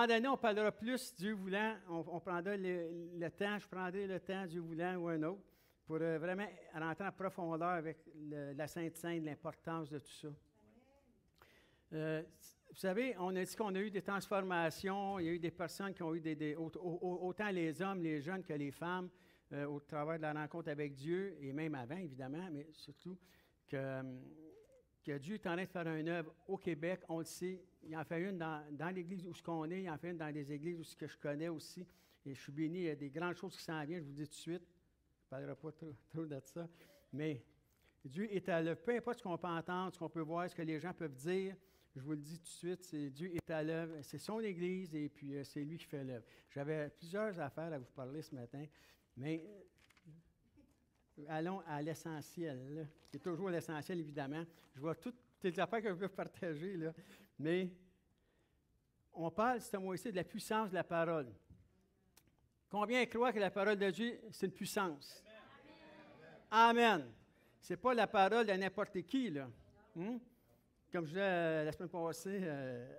donné, on parlera plus, Dieu voulant, on prendra le temps, je prendrai le temps, Dieu voulant, ou un autre, pour vraiment rentrer en profondeur avec la Sainte Seine, l'importance de tout ça. Vous savez, on a dit qu'on a eu des transformations, il y a eu des personnes qui ont eu autant les hommes, les jeunes que les femmes, au travers de la rencontre avec Dieu, et même avant, évidemment, mais surtout que Dieu est en train de faire une œuvre au Québec, on le sait. Il en fait une dans l'église où on est, il en fait une dans les églises où je connais aussi. Et je suis béni, il y a des grandes choses qui s'en viennent, je vous le dis tout de suite. Je ne parlerai pas trop de ça. Mais Dieu est à l'œuvre. Peu importe ce qu'on peut entendre, ce qu'on peut voir, ce que les gens peuvent dire, je vous le dis tout de suite, Dieu est à l'œuvre. C'est son église et puis c'est lui qui fait l'œuvre. J'avais plusieurs affaires à vous parler ce matin, mais allons à l'essentiel, là. C'est toujours l'essentiel, évidemment. Je vois toutes les affaires que je veux partager, là. Mais on parle, ce mois-ci, de la puissance de la parole. Combien croient que la parole de Dieu, c'est une puissance? Amen. Ce n'est pas la parole de n'importe qui, là. Comme je disais la semaine passée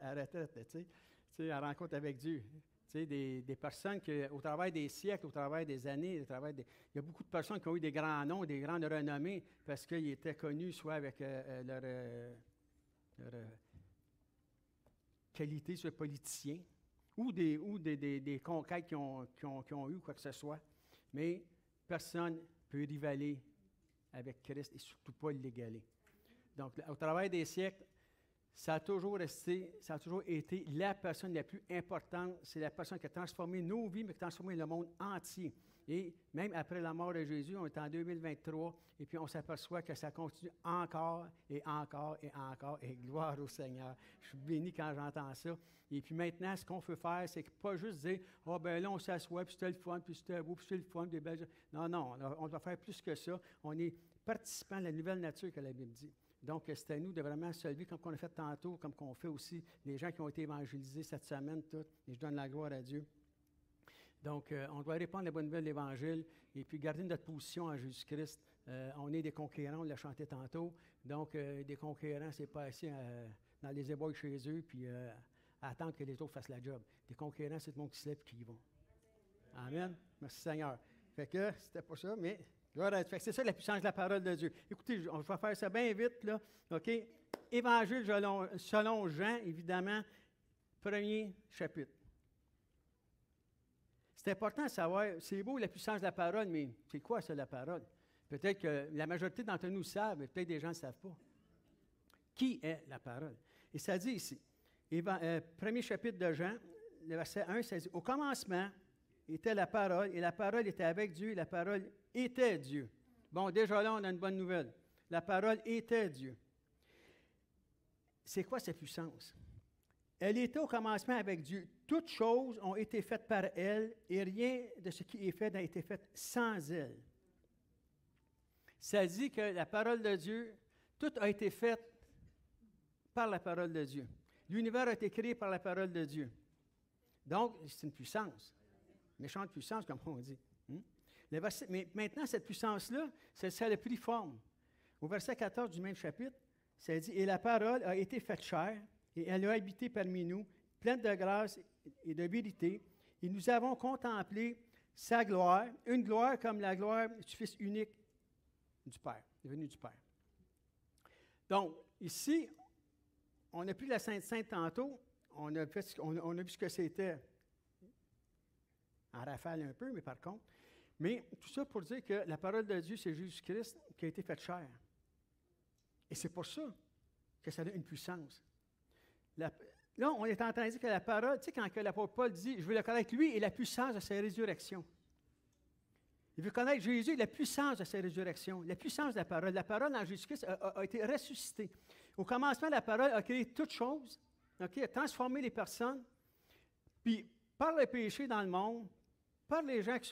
à la retraite, tu sais, à rencontre avec Dieu. Tu sais, des personnes qui, au travers des siècles, au travers des années, il y a beaucoup de personnes qui ont eu des grands noms, des grandes renommées, parce qu'ils étaient connus soit avec leur qualité sur politicien, ou des conquêtes qu'ils ont eu, quoi que ce soit. Mais personne ne peut rivaler avec Christ et surtout pas l'égaler. Donc, au travers des siècles, ça a toujours été la personne la plus importante. C'est la personne qui a transformé nos vies, mais qui a transformé le monde entier. Et même après la mort de Jésus, on est en 2023, et puis on s'aperçoit que ça continue encore et encore et encore, et gloire au Seigneur. Je suis béni quand j'entends ça. Et puis maintenant, ce qu'on veut faire, c'est que pas juste dire « Ah, ben là, on s'assoit, puis c'était le fun, puis c'était beau, puis c'était le fun, des belles... » Non, non, on doit faire plus que ça. On est participant de la nouvelle nature que la Bible dit. Donc, c'est à nous de vraiment se lever, comme on a fait tantôt, comme qu'on fait aussi, les gens qui ont été évangélisés cette semaine, tout, et je donne la gloire à Dieu. Donc, on doit répandre la bonne nouvelle de l'Évangile et puis garder notre position en Jésus-Christ. On est des conquérants, on l'a chanté tantôt. Donc, des conquérants, c'est pas assis dans les éboueurs chez eux puis attendre que les autres fassent la job. Des conquérants, c'est le monde qui se lève et qui y vont. Amen. Merci Seigneur. Fait que, c'était pas ça, mais... Fait que c'est ça la puissance de la parole de Dieu. Écoutez, je vais faire ça bien vite, là. OK? Évangile selon Jean, évidemment, premier chapitre. C'est important de savoir, c'est beau la puissance de la parole, mais c'est quoi ça, la parole? Peut-être que la majorité d'entre nous savent, mais peut-être des gens ne savent pas. Qui est la parole? Et ça dit ici, premier chapitre de Jean, le verset 1, ça dit, « Au commencement était la parole, et la parole était avec Dieu, et la parole était Dieu. » Bon, déjà là, on a une bonne nouvelle. La parole était Dieu. C'est quoi sa puissance? Elle était au commencement avec Dieu. Toutes choses ont été faites par elle, et rien de ce qui est fait n'a été fait sans elle. Ça dit que la parole de Dieu, tout a été fait par la parole de Dieu. L'univers a été créé par la parole de Dieu. Donc, c'est une puissance. Méchante puissance, comme on dit. Mais maintenant, cette puissance-là, ça a pris forme. Au verset 14 du même chapitre, ça dit « Et la parole a été faite chair, et elle a habité parmi nous, pleine de grâce et de vérité, et nous avons contemplé sa gloire, une gloire comme la gloire du Fils unique du Père, devenu du Père. » Donc, ici, on a pris la Sainte Sainte tantôt, on a vu ce que c'était en rafale un peu, mais par contre. Mais tout ça pour dire que la parole de Dieu, c'est Jésus-Christ qui a été fait chair. Et c'est pour ça que ça a une puissance. Là, on est en train de dire que la parole, tu sais, quand l'apôtre Paul dit « Je veux le connaître lui et la puissance de sa résurrection ». Il veut connaître Jésus et la puissance de sa résurrection, la puissance de la parole. La parole en Jésus-Christ a été ressuscitée. Au commencement, la parole a créé toutes choses, a transformé les personnes, puis par le péché dans le monde, par les gens qui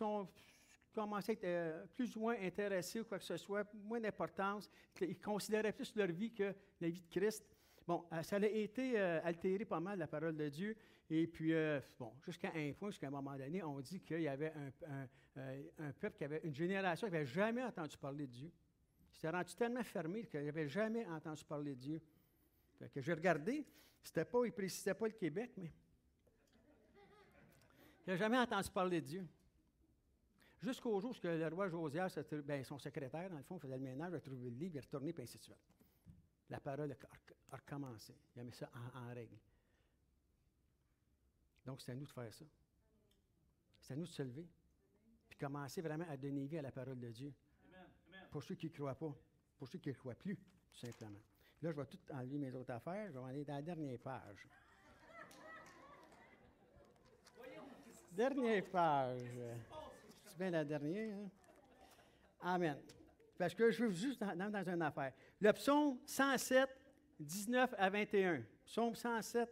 commençaient à être plus ou moins intéressés ou quoi que ce soit, moins d'importance, ils considéraient plus leur vie que la vie de Christ. Bon, ça a été altéré pas mal, la parole de Dieu. Et puis, jusqu'à un point, jusqu'à un moment donné, on dit qu'il y avait un peuple, une génération qui n'avait jamais entendu parler de Dieu. C'était rendu tellement fermé qu'il n'avait jamais entendu parler de Dieu. Fait que j'ai regardé, il ne précisait pas le Québec, mais qui n'a jamais entendu parler de Dieu. Jusqu'au jour où le roi Josias, son secrétaire, dans le fond, faisait le ménage, a trouvé le livre, il est retourné, puis ainsi de suite. La parole a recommencé. Il a mis ça en règle. Donc, c'est à nous de faire ça. C'est à nous de se lever, puis commencer vraiment à donner vie à la parole de Dieu. Amen. Pour ceux qui ne croient pas, pour ceux qui ne croient plus, tout simplement. Là, je vais tout enlever mes autres affaires, je vais aller dans la dernière page. Dernière page. C'est bien la dernière, hein? Amen. Parce que je veux juste dans une affaire. Le psaume 107, 19 à 21. Psaume 107,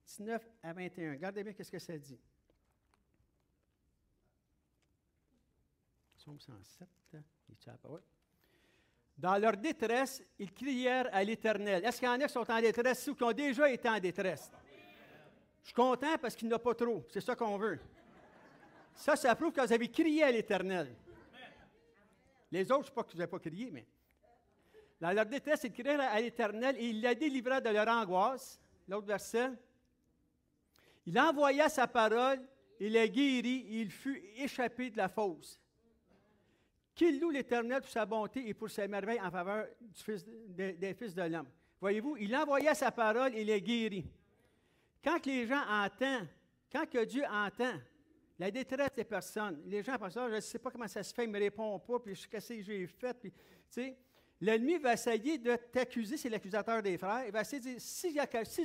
19 à 21. Regardez bien ce que ça dit. Psaume 107, oui. Dans leur détresse, ils crièrent à l'Éternel. Est-ce qu'il y en a qui sont en détresse ou qui ont déjà été en détresse? Je suis content parce qu'il n'y en a pas trop. C'est ça qu'on veut. Ça prouve que vous avez crié à l'Éternel. Les autres, je ne sais pas que vous n'avez pas crié, mais... Dans leur détresse, ils crièrent à l'Éternel et il la délivra de leur angoisse. L'autre verset. Il envoya sa parole, il la guérit, et il fut échappé de la fosse. Qu'il loue l'Éternel pour sa bonté et pour ses merveilles en faveur des fils de l'homme. Voyez-vous, il envoya sa parole et il la guérit. Quand les gens entendent, quand que Dieu entend la détresse des personnes, les gens pensent, je ne sais pas comment ça se fait, il ne me répond pas, puis qu'est-ce que j'ai fait, puis, tu sais, l'ennemi va essayer de t'accuser, c'est l'accusateur des frères, il va essayer de dire, si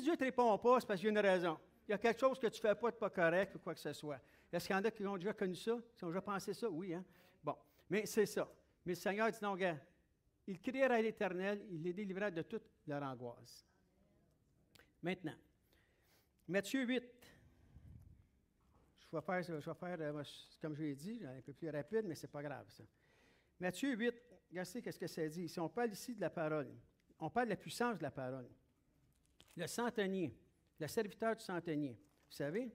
Dieu ne te répond pas, c'est parce qu'il y a une raison. Il y a quelque chose que tu ne fais pas de pas correct ou quoi que ce soit. Est-ce qu'il y en a qui ont déjà connu ça, qui ont déjà pensé ça? Oui, hein? Bon, mais c'est ça. Mais le Seigneur dit, non, gars, ils crièrent à l'Éternel, il les délivra de toute leur angoisse. Maintenant, Matthieu 8. Je vais faire comme je l'ai dit, un peu plus rapide, mais ce n'est pas grave, ça. Matthieu 8, regardez ce que ça dit. Si on parle ici de la parole, on parle de la puissance de la parole. Le centenier, le serviteur du centenier, vous savez?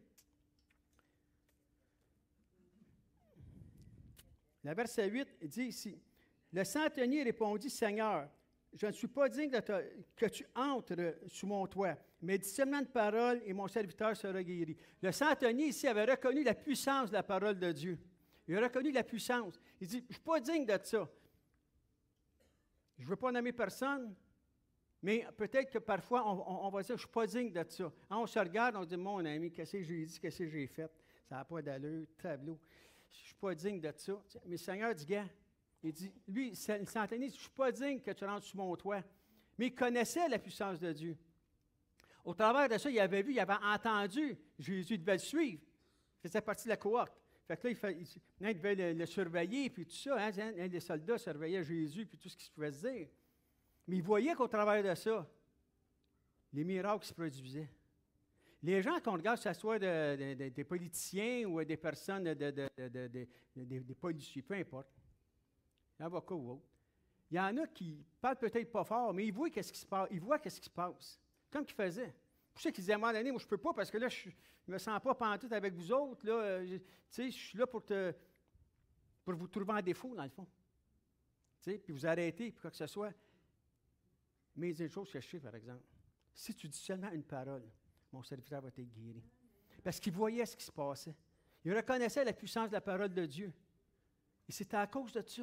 Le verset 8 dit ici, « Le centenier répondit, Seigneur, je ne suis pas digne que tu entres sous mon toit, mais dis seulement une parole et mon serviteur sera guéri. » Le centenier ici avait reconnu la puissance de la parole de Dieu. Il a reconnu la puissance. Il dit, je ne suis pas digne de ça. Je ne veux pas nommer personne, mais peut-être que parfois on va dire, je ne suis pas digne de ça. Hein, on se regarde, on dit, mon ami, qu'est-ce que j'ai dit, qu'est-ce que j'ai fait? Ça n'a pas d'allure, tableau. Je ne suis pas digne de ça. Mais le Seigneur dit, gars, il dit, lui, le centenier, je ne suis pas digne que tu rentres sous mon toit. Mais il connaissait la puissance de Dieu. Au travers de ça, il avait vu, il avait entendu Jésus, il devait le suivre. Il faisait partie de la cohorte. Fait que là, il devait le surveiller, puis tout ça. Hein, les soldats surveillaient Jésus, puis tout ce qui se pouvait se dire. Mais il voyait qu'au travers de ça, les miracles se produisaient. Les gens qu'on regarde, que ce soit des politiciens ou des personnes, des policiers, peu importe, avocats ou autres, il y en a qui parlent peut-être pas fort, mais ils voient qu'est-ce qui se passe. Ils voient qu'est-ce qui se passe. Comme qu'ils faisaient. Pour ça qu'ils disaient à un moment donné, moi je ne peux pas parce que là, je ne me sens pas pantoute avec vous autres. Là, je suis là pour vous trouver en défaut, dans le fond. Puis vous arrêter, puis quoi que ce soit. Mais il y a une chose que je sais, par exemple. Si tu dis seulement une parole, mon serviteur va être guéri. Parce qu'il voyait ce qui se passait. Il reconnaissait la puissance de la parole de Dieu. Et c'était à cause de ça.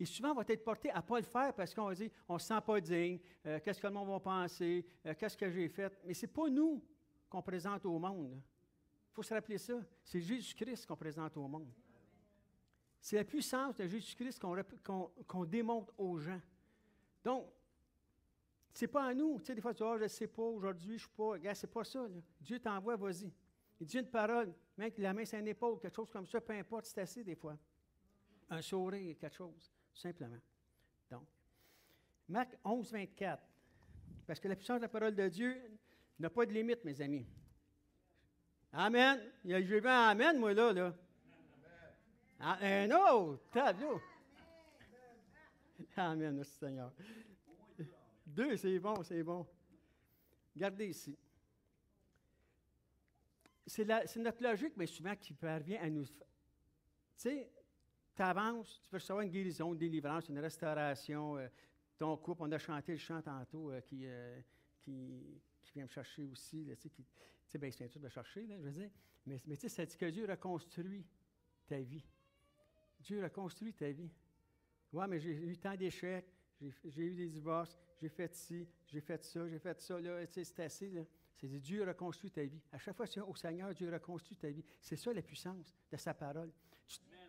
Et souvent, on va être porté à ne pas le faire parce qu'on va dire, on ne se sent pas digne, qu'est-ce que le monde va penser, qu'est-ce que j'ai fait. Mais ce n'est pas nous qu'on présente au monde. Il faut se rappeler ça. C'est Jésus-Christ qu'on présente au monde. C'est la puissance de Jésus-Christ qu'on démontre aux gens. Donc, ce n'est pas à nous. Tu sais, des fois, tu dis, je ne sais pas, aujourd'hui, je ne suis pas. Regarde, ce n'est pas ça. Là. Dieu t'envoie, vas-y. Il dit une parole, même que la main sur une épaule, quelque chose comme ça, peu importe, c'est assez des fois. Un sourire, quelque chose. Simplement. Donc, Marc 11, 24. Parce que la puissance de la parole de Dieu n'a pas de limite, mes amis. Amen. J'ai vu un amen, moi, là. Un autre tableau. Amen, merci Seigneur. 2, c'est bon, c'est bon. Regardez ici. C'est notre logique, mais souvent, qui parvient à nous... Tu sais, tu avances, tu veux recevoir une guérison, une délivrance, une restauration, ton couple, on a chanté le chant tantôt qui vient me chercher aussi. Là, sais, bien, c'est tout de chercher, là, je veux dire. Mais tu sais, ça dit que Dieu reconstruit ta vie. Dieu reconstruit ta vie. Ouais, mais j'ai eu tant d'échecs, j'ai eu des divorces, j'ai fait ci, j'ai fait ça, là, tu sais, c'est assez, là. C'est dit, Dieu reconstruit ta vie. À chaque fois que tu es au Seigneur, Dieu reconstruit ta vie. C'est ça la puissance de sa parole.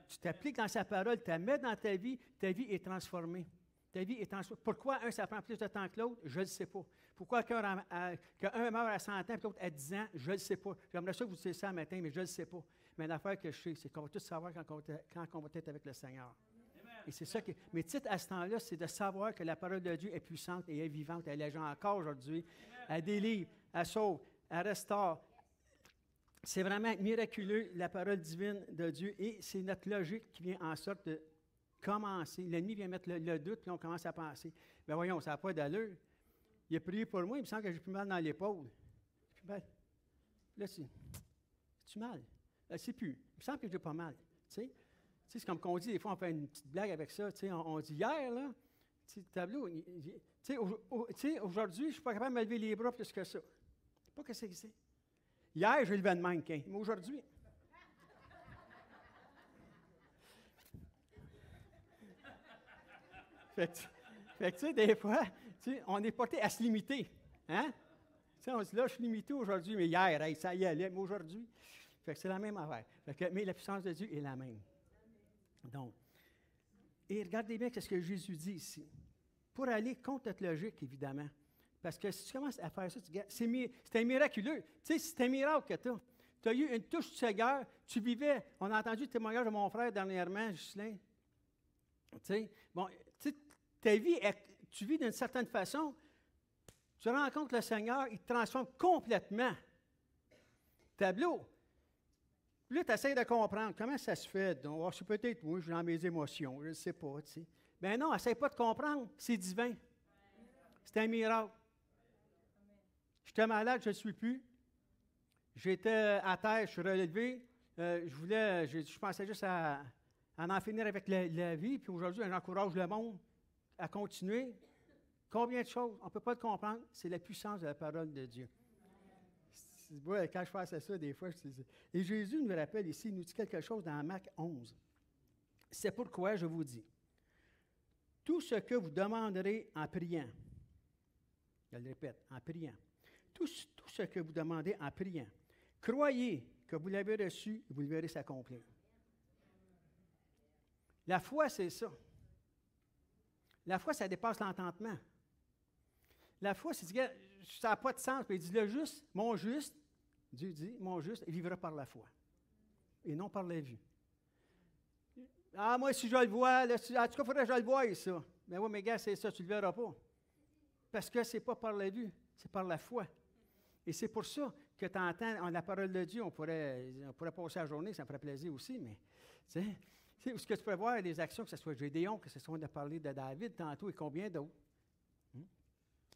Tu t'appliques dans sa parole, tu la mets dans ta vie est transformée. Ta vie est transformée. Pourquoi un, ça prend plus de temps que l'autre? Je ne le sais pas. Pourquoi qu'un meurt à 100 ans et l'autre à 10 ans? Je ne le sais pas. J'aimerais ça que vous disiez ça un matin, mais je ne le sais pas. Mais l'affaire que je sais, c'est qu'on va tout savoir quand on va être avec le Seigneur. Et c'est ça que. Mais titre à ce temps-là, c'est de savoir que la parole de Dieu est puissante et est vivante. Elle agit encore aujourd'hui. Elle délivre, elle sauve, elle restaure. C'est vraiment miraculeux, la parole divine de Dieu. Et c'est notre logique qui vient en sorte de commencer. L'ennemi vient mettre le doute, puis on commence à penser. Bien voyons, ça n'a pas d'allure. Il a prié pour moi, il me semble que j'ai plus mal dans l'épaule. J'ai plus mal. Là, c'est-tu mal? C'est plus. Il me semble que j'ai pas mal. Tu sais, c'est comme qu'on dit, des fois, on fait une petite blague avec ça. Tu sais, on dit hier, là, le tableau, tu sais, aujourd'hui, je ne suis pas capable de me lever les bras plus que ça. Pas que c'est. Hier, j'ai levé de mannequin, mais aujourd'hui. Fait que, tu sais, des fois, on est porté à se limiter. Hein? T'sais, on dit là, je suis limité aujourd'hui, mais hier, hey, ça y allait, mais aujourd'hui. Fait que c'est la même affaire. Mais la puissance de Dieu est la même. Donc, et regardez bien ce que Jésus dit ici. Pour aller contre notre logique, évidemment. Parce que si tu commences à faire ça, c'est un miraculeux. Tu sais, c'est un miracle que tu as. Tu as eu une touche du Seigneur, tu vivais. On a entendu le témoignage de mon frère dernièrement, Ghislain. Tu sais, bon, tu sais, ta vie, tu vis d'une certaine façon, tu rencontres le Seigneur, il te transforme complètement. Tableau. Là, tu essaies de comprendre comment ça se fait. Donc, oh, c'est peut-être moi, j'ai dans mes émotions, je ne sais pas. Tu sais. Ben non, essaie pas de comprendre, c'est divin. C'est un miracle. J'étais malade, je ne suis plus. J'étais à terre, je suis relevé. Je pensais juste à en finir avec la vie, puis aujourd'hui, j'encourage le monde à continuer. Combien de choses? On ne peut pas le comprendre. C'est la puissance de la parole de Dieu. Ouais, quand je faisais ça, des fois, je disais. Et Jésus nous rappelle ici, il nous dit quelque chose dans Marc 11. C'est pourquoi je vous dis, tout ce que vous demanderez en priant, je le répète, en priant, tout ce que vous demandez en priant, croyez que vous l'avez reçu et vous le verrez s'accomplir. La foi, c'est ça. La foi, ça dépasse l'entendement. La foi, c'est que ça n'a pas de sens. Puis il dit, le juste, mon juste, Dieu dit, mon juste, il vivra par la foi. Et non par la vue. Ah, moi, si je le vois, là, en tout cas, il faudrait que je le voie, ça. Mais oui, mais gars, c'est ça, tu ne le verras pas. Parce que ce n'est pas par la vue, c'est par la foi. Et c'est pour ça que tu entends la parole de Dieu, on pourrait passer la journée, ça me ferait plaisir aussi, mais, tu sais, ce que tu peux voir, les actions, que ce soit Gédéon, que ce soit de parler de David tantôt et combien d'autres.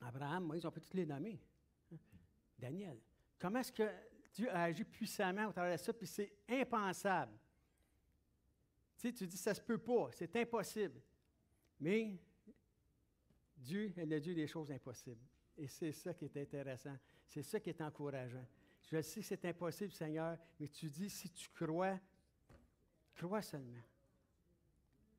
Abraham, Moïse, on peut tous les nommer. Daniel. Comment est-ce que Dieu a agi puissamment au travers de ça, puis c'est impensable. Tu sais, tu dis, ça ne se peut pas, c'est impossible. Mais Dieu est le Dieu des choses impossibles. Et c'est ça qui est intéressant. C'est ça qui est encourageant. Je sais que c'est impossible, Seigneur, mais tu dis, si tu crois, crois seulement.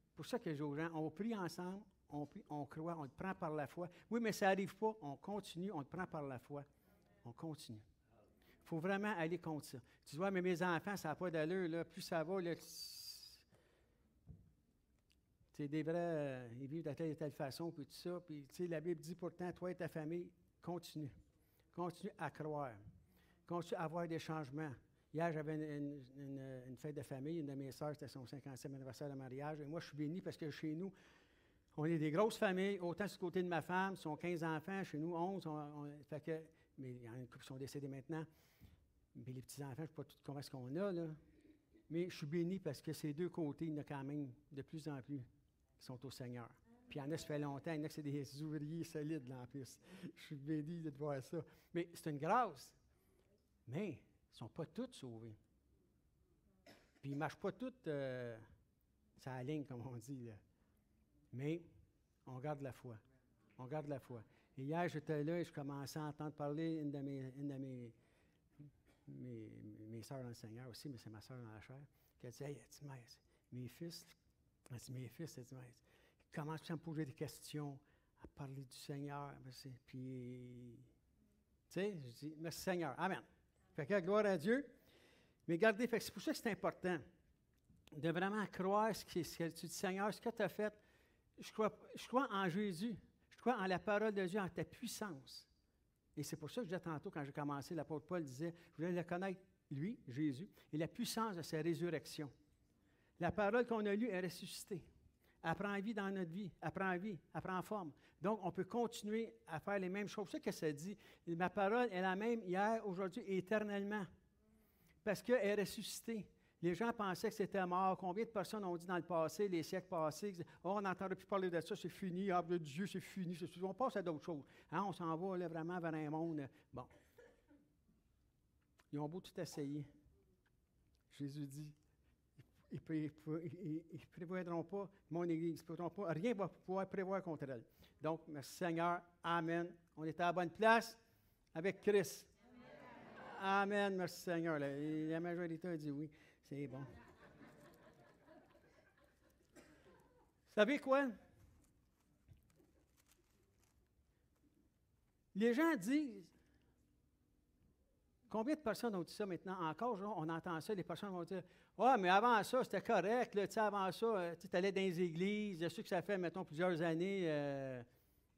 C'est pour ça que aux gens, on prie ensemble, on prie, on croit, on le prend par la foi. Oui, mais ça n'arrive pas, on continue, on le prend par la foi. On continue. Il faut vraiment aller contre ça. Tu vois, mais mes enfants, ça n'a pas d'allure, là. Plus ça va, là, c'est des vrais, ils vivent de telle et telle façon, puis tout ça. Puis, tu sais, la Bible dit pourtant, toi et ta famille, continue. Continue à croire. Continue à avoir des changements. Hier, j'avais une fête de famille. Une de mes sœurs, c'était son 50e anniversaire de mariage. Et moi, je suis béni parce que chez nous, on est des grosses familles, autant sur le côté de ma femme, sont 15 enfants, chez nous, 11. Fait que, mais il y en a une couple qui sont décédés maintenant. Mais les petits-enfants, je ne sais pas tout comment est-ce qu'on a, là. Mais je suis béni parce que ces deux côtés, il y en a quand même de plus en plus qui sont au Seigneur. Puis il y en a, ça fait longtemps, il y en a que c'est des ouvriers solides, là, en plus. Je suis béni de voir ça. Mais c'est une grâce. Mais ils ne sont pas tous sauvés. Puis ils ne marchent pas tous sur la ligne, comme on dit, là. Mais on garde la foi. On garde la foi. Et hier, j'étais là et je commençais à entendre parler une de mes mes sœurs dans le Seigneur aussi, mais c'est ma sœur dans la chair, qui a dit, « Hey, elle dit, Maître, mes fils, elle dit, mes fils, elle dit, Maître, ils commencent à me poser des questions, à parler du Seigneur, puis, tu sais, je dis, merci Seigneur, Amen. Fait que gloire à Dieu. Mais regardez, c'est pour ça que c'est important de vraiment croire ce que tu dis, Seigneur, ce que tu as fait. Je crois en Jésus. Je crois en la parole de Dieu, en ta puissance. Et c'est pour ça que je disais tantôt, quand j'ai commencé, l'apôtre Paul disait, je voulais le connaître, lui, Jésus, et la puissance de sa résurrection. La parole qu'on a lue est ressuscitée. Elle prend vie dans notre vie. Elle prend vie, elle prend forme. Donc, on peut continuer à faire les mêmes choses. C'est ce que ça dit. Ma parole est la même hier, aujourd'hui et éternellement. Parce qu'elle est ressuscitée. Les gens pensaient que c'était mort. Combien de personnes ont dit dans le passé, les siècles passés, oh, on n'entendra plus parler de ça, c'est fini, ah, de Dieu, c'est fini. On passe à d'autres choses. Hein, on s'en va là, vraiment vers un monde. Bon. Ils ont beau tout essayer. Jésus dit, ils ne prévoiront pas mon Église, ils ne prévoiront pas, rien ne va pouvoir prévoir contre elle. Donc, merci Seigneur, Amen. On est à la bonne place avec Christ. Amen, merci Seigneur. La majorité a dit oui, c'est bon. Vous savez quoi? Les gens disent, combien de personnes ont dit ça maintenant? Encore, genre, on entend ça, les personnes vont dire, « Ah, mais avant ça, c'était correct, là, avant ça, tu allais dans les églises, je sais que ça fait, mettons, plusieurs années,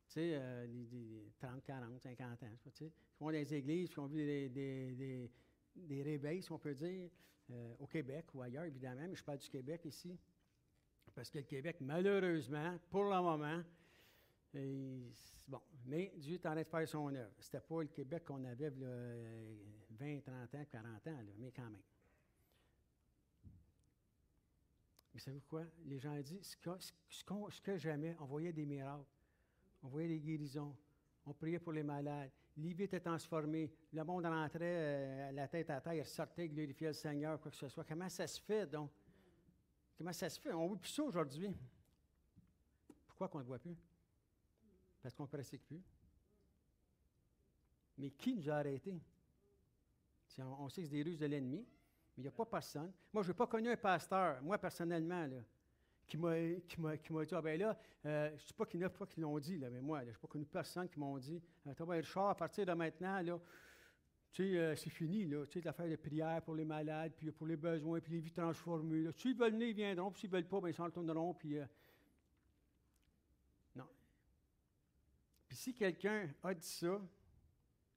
30, 40, 50 ans, tu sais, qui vont dans les églises, qui ont vu des réveils, si on peut dire, au Québec ou ailleurs, évidemment, mais je parle du Québec ici, parce que le Québec, malheureusement, pour le moment, bon, mais Dieu est en train de faire son œuvre. C'était pas le Québec qu'on avait là, 20, 30 ans, 40 ans, là, mais quand même. Mais savez-vous quoi? Les gens disent, ce que jamais, on voyait des miracles, on voyait des guérisons, on priait pour les malades, les vies étaient transformées, le monde rentrait la tête à terre, il ressortait, glorifiait le Seigneur, quoi que ce soit. Comment ça se fait, donc? Comment ça se fait? On ne voit plus ça aujourd'hui. Pourquoi qu'on ne le voit plus? Parce qu'on ne pratique plus. Mais qui nous a arrêtés? On sait que c'est des ruses de l'ennemi, mais il n'y a pas personne. Moi, je n'ai pas connu un pasteur, moi personnellement, là, qui m'a dit, ah ben là, je ne sais pas qu'il y en a pas qui l'ont dit, là, mais moi, je n'ai pas connu personne qui m'ont dit, Richard, à partir de maintenant, là, tu sais, c'est fini, là, tu sais, l'affaire de prière pour les malades, puis pour les besoins, puis les vies transformées. Là. S'ils veulent venir, ils viendront, puis s'ils ne veulent pas, bien, ils s'en retourneront, puis... non. Puis si quelqu'un a dit ça,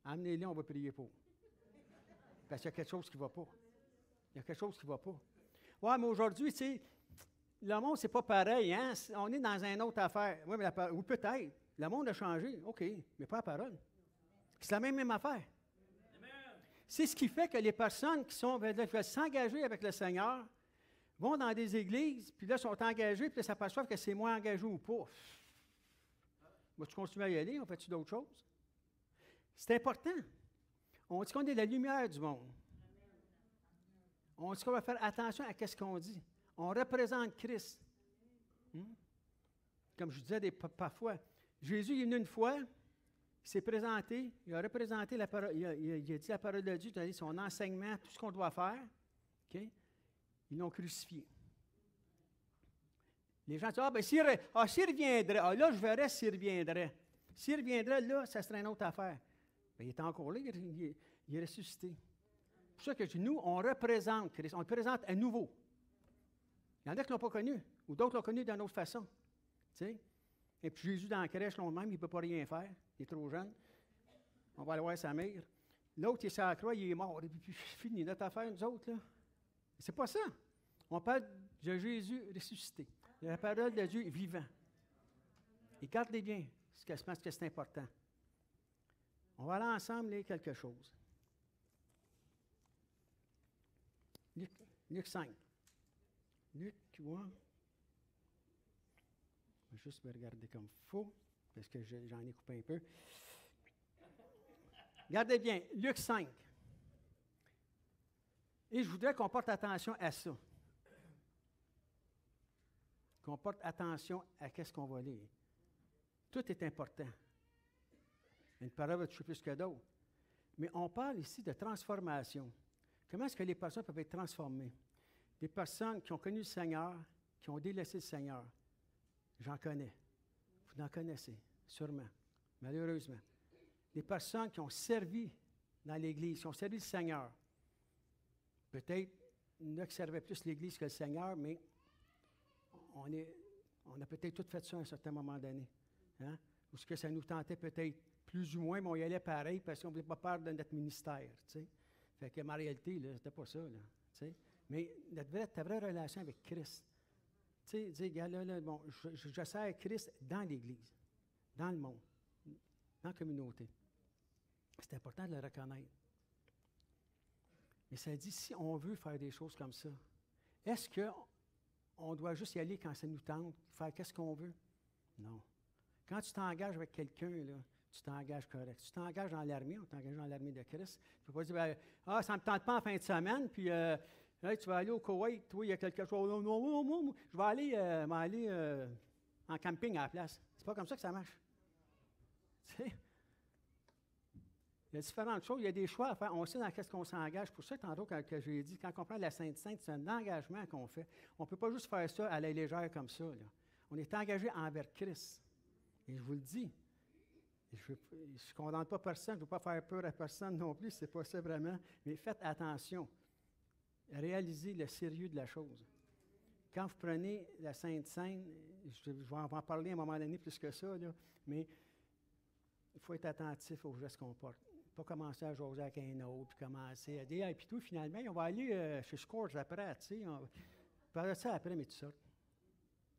amenez-les, on va prier pour. Parce qu'il y a quelque chose qui ne va pas. Il y a quelque chose qui ne va pas. Ouais, mais aujourd'hui, tu sais, le monde, c'est pas pareil, hein? On est dans une autre affaire. Oui, mais ou peut-être. Le monde a changé, OK, mais pas la parole. C'est la même affaire. C'est ce qui fait que les personnes qui veulent s'engager avec le Seigneur vont dans des églises, puis là, sont engagées, puis là, s'aperçoivent que c'est moins engagé ou pas. Vas-tu continuer à y aller? On fait-tu d'autres choses? C'est important. On dit qu'on est la lumière du monde. On dit qu'on va faire attention à ce qu'on dit. On représente Christ. Comme je disais parfois, Jésus il est venu une fois, il s'est présenté, il a représenté la parole, il a dit la parole de Dieu, il a dit son enseignement, tout ce qu'on doit faire. Okay? Ils l'ont crucifié. Les gens disent, s'il reviendrait, là, je verrais s'il reviendrait. S'il reviendrait, là, ça serait une autre affaire. Bien, il est encore là, il est ressuscité. C'est pour ça que nous, on représente Christ, on le présente à nouveau. Il y en a qui ne l'ont pas connu, ou d'autres l'ont connu d'une autre façon. Tu sais? Et puis Jésus dans la crèche, lui-même, il ne peut pas rien faire. Il est trop jeune. On va aller voir sa mère. L'autre, il est sur la croix, il est mort. Et puis, fini notre affaire, nous autres. Là. C'est pas ça. On parle de Jésus ressuscité. La parole de Dieu est vivant. Et gardez bien ce que je pense que c'est important. On va aller ensemble lire quelque chose. Luc 5. Luc, tu vois. Je vais juste me regarder comme faux, parce que j'en ai coupé un peu. Regardez bien, Luc 5. Et je voudrais qu'on porte attention à ça. Qu'on porte attention à ce qu'on va lire. Tout est important. Une parole va toucher plus que d'autres. Mais on parle ici de transformation. Comment est-ce que les personnes peuvent être transformées? Des personnes qui ont connu le Seigneur, qui ont délaissé le Seigneur. J'en connais. Vous en connaissez, sûrement, malheureusement. Des personnes qui ont servi dans l'Église, qui ont servi le Seigneur. Peut-être, il y en a qui servaient plus l'Église que le Seigneur, mais on a peut-être tout fait ça à un certain moment donné. Hein? Ou ce que ça nous tentait peut-être plus ou moins, mais on y allait pareil parce qu'on ne voulait pas perdre de notre ministère. Tu sais. Fait que ma réalité, là, c'était pas ça. Là, tu sais. Mais ta vraie relation avec Christ. Tu sais, dire, gars, là, bon, je sers Christ dans l'Église, dans le monde, dans la communauté. C'est important de le reconnaître. Mais ça dit, si on veut faire des choses comme ça, est-ce qu'on doit juste y aller quand ça nous tente, faire qu'est-ce qu'on veut? Non. Quand tu t'engages avec quelqu'un, là, tu t'engages correct. Tu t'engages dans l'armée, on t'engage dans l'armée de Christ. Tu ne peux pas dire, ça ne me tente pas en fin de semaine, puis hey, tu vas aller au Koweït, toi, il y a quelque chose. Non, je vais aller en camping à la place. C'est pas comme ça que ça marche. Tu sais? Il y a différentes choses, il y a des choix à faire. On sait dans qu'est-ce qu'on s'engage. Pour ça, tantôt, que j'ai dit, quand on prend la Sainte-Sainte, c'est un engagement qu'on fait. On ne peut pas juste faire ça à la légère comme ça. Là. On est engagé envers Christ. Et je vous le dis, je ne condamne pas personne, je ne veux pas faire peur à personne non plus, ce n'est pas ça vraiment. Mais faites attention. Réalisez le sérieux de la chose. Quand vous prenez la Sainte-Sainte, je vais en parler à un moment donné plus que ça, là, mais il faut être attentif aux gestes qu'on porte. Pas commencer à jaser avec un autre, puis commencer à dire, puis tout, finalement, on va aller chez Scores après, tu sais. On va parler de ça après, mais tu sors.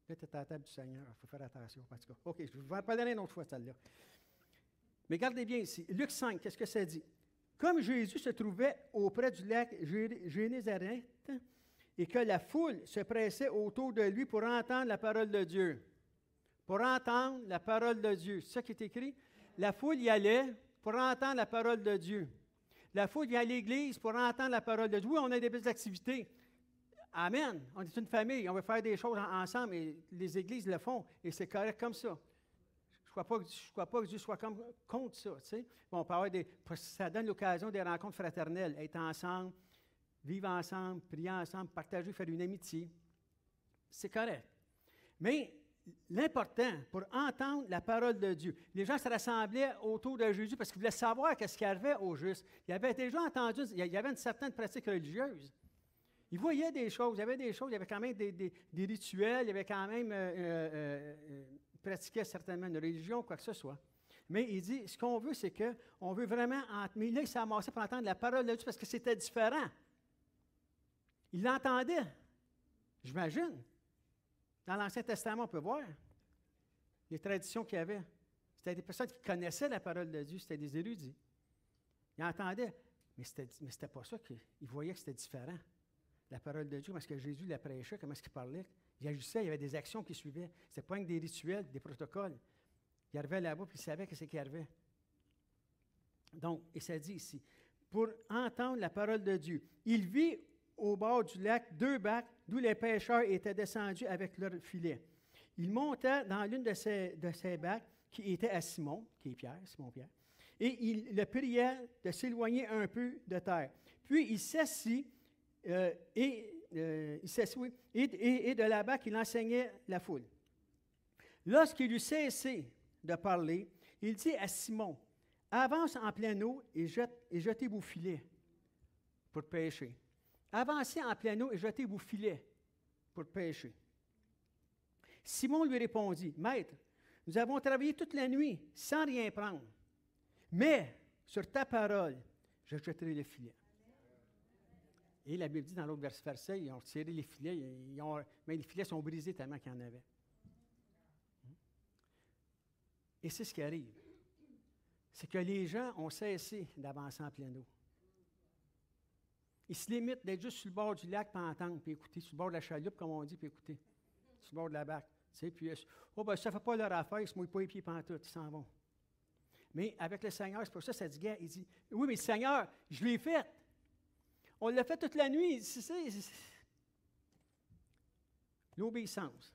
Là, tu es à la table du Seigneur, il faut faire attention. En tout cas, OK, je vais en parler une autre fois, celle-là. Mais regardez bien ici, Luc 5, qu'est-ce que ça dit? Comme Jésus se trouvait auprès du lac Génézareth et que la foule se pressait autour de lui pour entendre la parole de Dieu. Pour entendre la parole de Dieu. C'est ça qui est écrit? La foule y allait pour entendre la parole de Dieu. La foule vient à l'Église pour entendre la parole de Dieu. Oui, on a des belles activités. Amen. On est une famille. On veut faire des choses ensemble et les Églises le font. Et c'est correct comme ça. Je ne crois pas que Dieu soit contre ça. Tu sais. Bon, on peut avoir ça donne l'occasion des rencontres fraternelles. Être ensemble, vivre ensemble, prier ensemble, partager, faire une amitié. C'est correct. Mais l'important, pour entendre la parole de Dieu, les gens se rassemblaient autour de Jésus parce qu'ils voulaient savoir qu'est-ce qu'il arrivait au juste. Ils avaient déjà entendu, il y avait une certaine pratique religieuse. Ils voyaient des choses, il y avait des choses, il y avait quand même des rituels, il y avait quand même, pratiquaient certainement une religion, quoi que ce soit. Mais il dit, ce qu'on veut, c'est qu'on veut vraiment, mais là, il s'est amassé pour entendre la parole de Dieu parce que c'était différent. Il l'entendait, j'imagine. Dans l'Ancien Testament, on peut voir les traditions qu'il y avait. C'était des personnes qui connaissaient la parole de Dieu, c'était des érudits. Ils entendaient, mais c'était pas ça qu'ils voyaient que c'était différent. La parole de Dieu, comment est-ce que Jésus la prêchait, comment est-ce qu'il parlait. Il agissait, il y avait des actions qui suivaient. Ce n'était pas que des rituels, des protocoles. Il arrivait là-bas, puis il savait ce qu'il arrivait. Donc, et ça dit ici, pour entendre la parole de Dieu, il vit au bord du lac 2 bacs d'où les pêcheurs étaient descendus avec leurs filets. Il monta dans l'une de ces bacs qui était à Simon, qui est Pierre, Simon-Pierre, et il le priait de s'éloigner un peu de terre. Puis il s'assit, et de là-bas qu'il enseignait la foule. Lorsqu'il eut cessé de parler, il dit à Simon, « Avance en pleine eau et jetez vos filets pour pêcher. » Avancez en pleine eau et jetez vos filets pour pêcher. Simon lui répondit, « Maître, nous avons travaillé toute la nuit sans rien prendre, mais sur ta parole, je jetterai le filet. » Et la Bible dit dans l'autre verset, ils ont retiré les filets, mais les filets sont brisés tellement qu'il y en avait. Et c'est ce qui arrive. C'est que les gens ont cessé d'avancer en pleine eau. Ils se limitent d'être juste sur le bord du lac, puis entendre, puis écouter, sur le bord de la chaloupe, comme on dit, puis écouter. Sur le bord de la barque. Tu sais, puis, ça ne fait pas leur affaire, ils ne se mouillent pas les pieds pantoute, ils s'en vont. Mais avec le Seigneur, c'est pour ça que ça dit, il dit, oui, mais Seigneur, je l'ai fait. On l'a fait toute la nuit. C'est l'obéissance.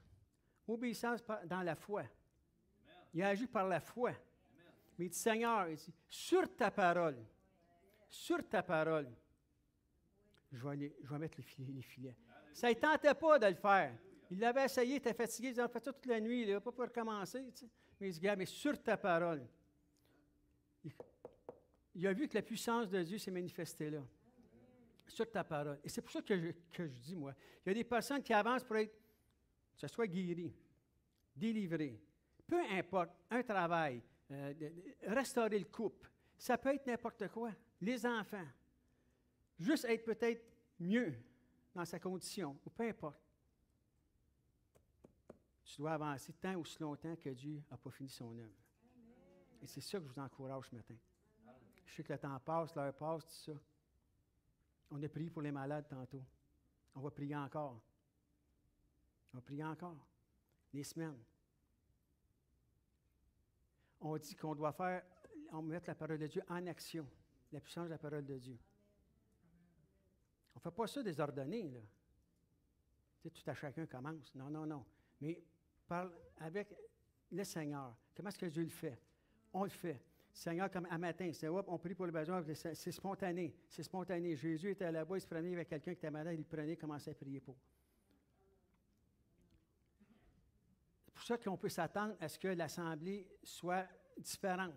Obéissance dans la foi. Amen. Il a agi par la foi. Amen. Mais il dit, Seigneur, il dit, sur ta parole, sur ta parole, je vais mettre les filets. Ça ne tentait pas de le faire. Il l'avait essayé, il était fatigué, il disait, on fait ça toute la nuit, il n'a pas pu recommencer. Tu sais. Mais il dit, gars, mais sur ta parole. Il a vu que la puissance de Dieu s'est manifestée là. Sur ta parole. Et c'est pour ça que je dis, moi, il y a des personnes qui avancent pour être, que ce soit guéri, délivré, peu importe, un travail, restaurer le couple, ça peut être n'importe quoi. Les enfants, juste être peut-être mieux dans sa condition, ou peu importe. Tu dois avancer tant ou si longtemps que Dieu n'a pas fini son œuvre. Et c'est ça que je vous encourage ce matin. Je sais que le temps passe, l'heure passe, tout ça. On a prié pour les malades tantôt. On va prier encore. On va prier encore. Les semaines. On dit qu'on doit on va mettre la parole de Dieu en action. La puissance de la parole de Dieu. On ne fait pas ça désordonné, là. Tu sais, tout à chacun commence. Non, non, non. Mais parle avec le Seigneur. Comment est-ce que Dieu le fait? On le fait. Seigneur, comme un matin, c'est hop, on prie pour le besoin, c'est spontané. C'est spontané. Jésus était là-bas, il se prenait avec quelqu'un qui était malade, il le prenait, il commençait à prier pour. C'est pour ça qu'on peut s'attendre à ce que l'Assemblée soit différente.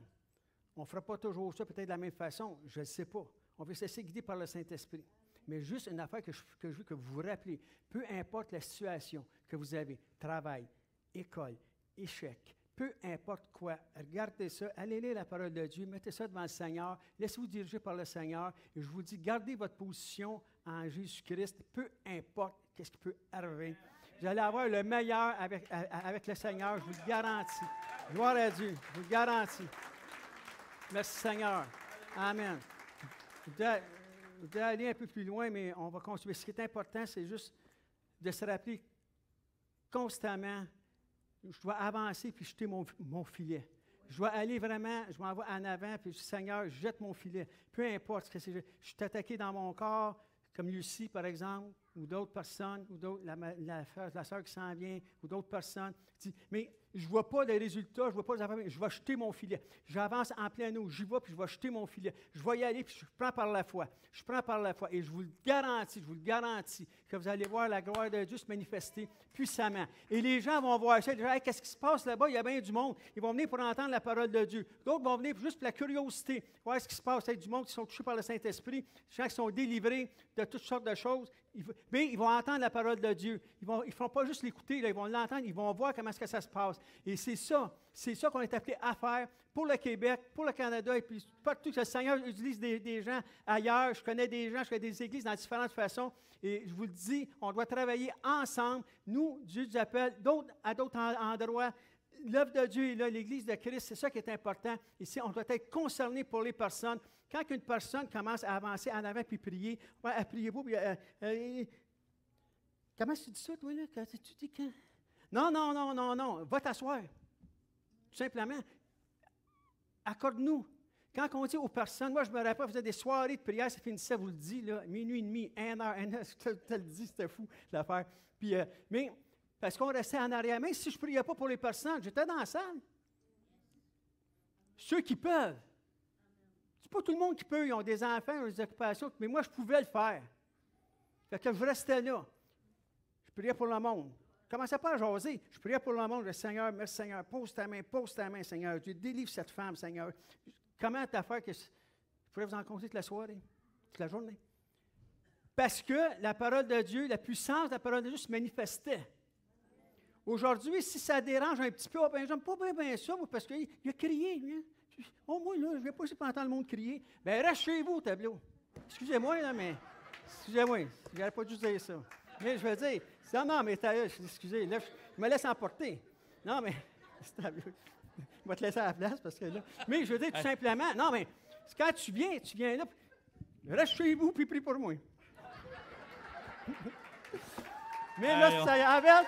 On ne fera pas toujours ça peut-être de la même façon, je ne sais pas. On veut se laisser guider par le Saint-Esprit. Mais juste une affaire que je veux que vous vous rappelez, peu importe la situation que vous avez, travail, école, échec, peu importe quoi, regardez ça, allez lire la parole de Dieu, mettez ça devant le Seigneur, laissez-vous diriger par le Seigneur, et je vous dis, gardez votre position en Jésus-Christ, peu importe qu'est-ce qui peut arriver. Vous allez avoir le meilleur avec le Seigneur, je vous le garantis. Gloire à Dieu, je vous le garantis. Merci Seigneur. Amen. Je voudrais aller un peu plus loin, mais on va continuer. Ce qui est important, c'est juste de se rappeler constamment, je dois avancer puis jeter mon filet. Je dois aller vraiment, je m'en vais en avant, puis je dis, Seigneur, je jette mon filet. Peu importe ce que c'est. Je suis attaqué dans mon corps, comme Lucie, par exemple, ou d'autres personnes, ou d'autres, la sœur qui s'en vient, ou d'autres personnes. Mais je ne vois pas les résultats, je ne vois pas les affaires, mais je vais jeter mon filet. J'avance en plein eau, j'y vais, puis je vais jeter mon filet. Je vais y aller, puis je prends par la foi. Je prends par la foi. Et je vous le garantis, que vous allez voir la gloire de Dieu se manifester puissamment. Et les gens vont voir ça, ils vont dire, hey, qu'est-ce qui se passe là-bas? Il y a bien du monde. Ils vont venir pour entendre la parole de Dieu. D'autres vont venir juste pour la curiosité, voir ce qui se passe. Il y a du monde qui sont touchés par le Saint-Esprit, des gens qui sont délivrés de toutes sortes de choses. Mais ils vont entendre la parole de Dieu. Ils ne feront pas juste l'écouter, là, ils vont l'entendre, ils vont voir comment est-ce que ça se passe. Et c'est ça qu'on est appelé à faire pour le Québec, pour le Canada, et puis partout que le Seigneur utilise des gens ailleurs. Je connais des gens, je connais des églises dans différentes façons. Et je vous le dis, on doit travailler ensemble. Nous, Dieu nous appelle à d'autres endroits. L'œuvre de Dieu est là, l'Église de Christ, c'est ça qui est important. Ici, on doit être concerné pour les personnes. Quand une personne commence à avancer en avant puis prier, ouais, priez-vous, puis, comment tu dis ça, toi, là? Tu dis quand? Non, va t'asseoir. Tout simplement. Accorde-nous. Quand on dit aux personnes, moi, je me rappelle, vous avez des soirées de prière, ça finissait, vous le dites, là, minuit et demi, 1 heure, je te le dis, c'était fou, l'affaire. Puis, mais, parce qu'on restait en arrière. Même si je ne priais pas pour les personnes, j'étais dans la salle. Ceux qui peuvent. C'est pas tout le monde qui peut, ils ont des enfants, ils ont des occupations, mais moi, je pouvais le faire. Fait que je restais là. Je priais pour le monde. Je ne commençais pas à jaser. Je priais pour le monde. Je disais, Seigneur, merci Seigneur, pose ta main, Seigneur. Dieu, délivre cette femme, Seigneur. Comment t'as fait que je pourrais vous en compter toute la soirée, toute la journée? Parce que la parole de Dieu, la puissance de la parole de Dieu se manifestait. Aujourd'hui, si ça dérange un petit peu, oh, ben, j'aime pas bien ça, parce qu'il a crié, lui. Hein? Oh, moi, là, je ne vais pas essayer d'entendre le monde crier. Bien, reste chez vous, tableau. Excusez-moi, là, mais... Excusez-moi, je n'aurais pas dû dire ça. Mais je veux dire... Non, mais excusez, là, je me laisse emporter. Non, mais... Je vais te laisser à la place, parce que là... Mais je veux dire, tout simplement... Non, mais quand tu viens là... Reste chez vous, puis prie pour moi. Mais là, ça y est,